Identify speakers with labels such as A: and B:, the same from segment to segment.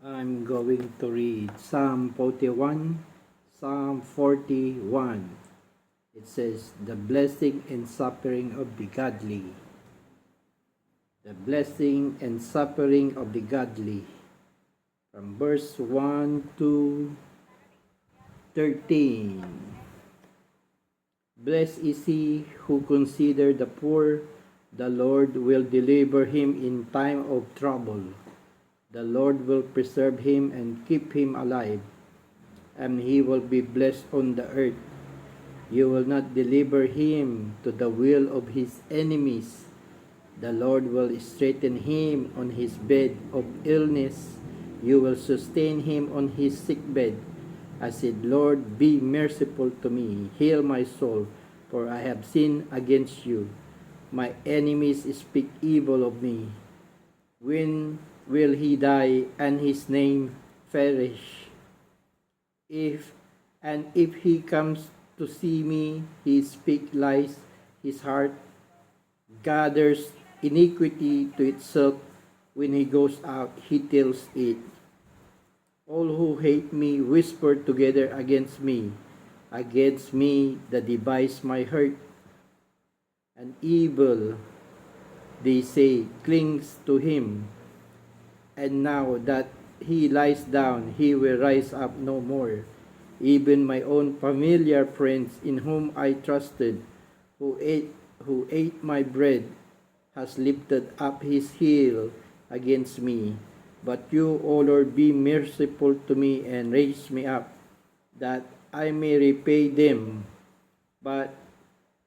A: I'm going to read Psalm 41, Psalm 41. It says, the blessing and suffering of the godly. The blessing and suffering of the godly. From verse 1 to 13. Blessed is he who considers the poor. The Lord will deliver him in time of trouble. The Lord will preserve him and keep him alive, and he will be blessed on the earth. You will not deliver him to the will of his enemies. The Lord will straighten him on his bed of illness. You will sustain him on his sick bed. I said, Lord, be merciful to me. Heal my soul, for I have sinned against you. My enemies speak evil of me. When will he die and his name perish? If he comes to see me, he speaks lies. His heart gathers iniquity to itself. When he goes out, he tells it. All who hate me whisper together against me. Against me that devise my hurt. And evil, they say, clings to him. And now that he lies down, he will rise up no more. Even my own familiar friends in whom I trusted, who ate my bread, has lifted up his heel against me. But you, O Lord, be merciful to me and raise me up, that I may repay them. But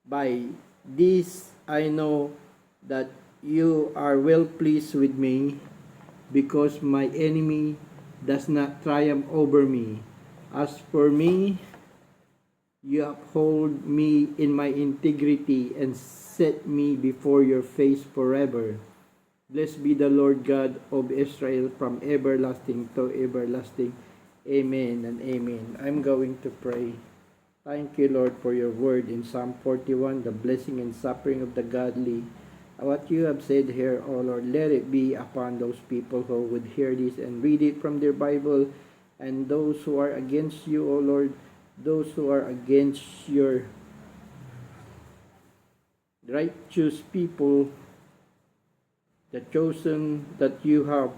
A: by this I know that you are well pleased with me, because my enemy does not triumph over me. As for me, you uphold me in my integrity and set me before your face forever. Blessed be the Lord God of Israel from everlasting to everlasting. Amen and amen. I'm going to pray. Thank you, Lord, for your word in Psalm 41, the blessing and suffering of the godly. What you have said here, O Lord, let it be upon those people who would hear this and read it from their Bible, and those who are against you, O Lord, those who are against your righteous people, the chosen that you have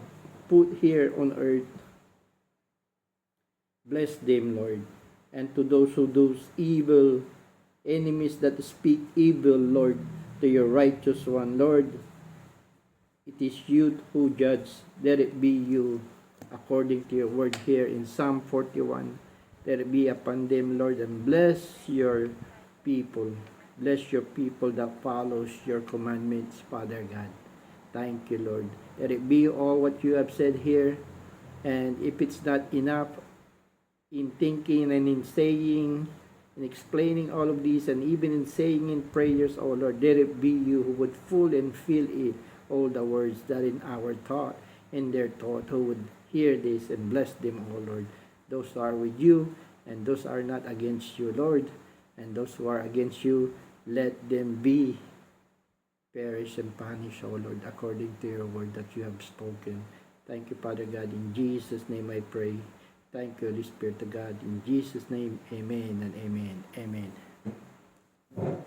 A: put here on earth. Bless them, Lord. And to those who do evil, enemies that speak evil, Lord, to your righteous one, Lord, it is you who judge. Let it be you, according to your word here in Psalm 41. Let it be upon them, Lord, and bless your people. Bless your people that follows your commandments, Father God. Thank you, Lord. Let it be all what you have said here. And if it's not enough in thinking and in saying, in explaining all of these, and even in saying in prayers, oh Lord, let it be you who would full and fill it, all the words that in our thought, in their thought, who would hear this and bless them, oh Lord. Those who are with you, and those are not against you, Lord. And those who are against you, let them be perish and punish, O Lord, according to your word that you have spoken. Thank you, Father God. In Jesus' name I pray. Thank you, Holy Spirit of God. In Jesus' name, amen and amen. Amen.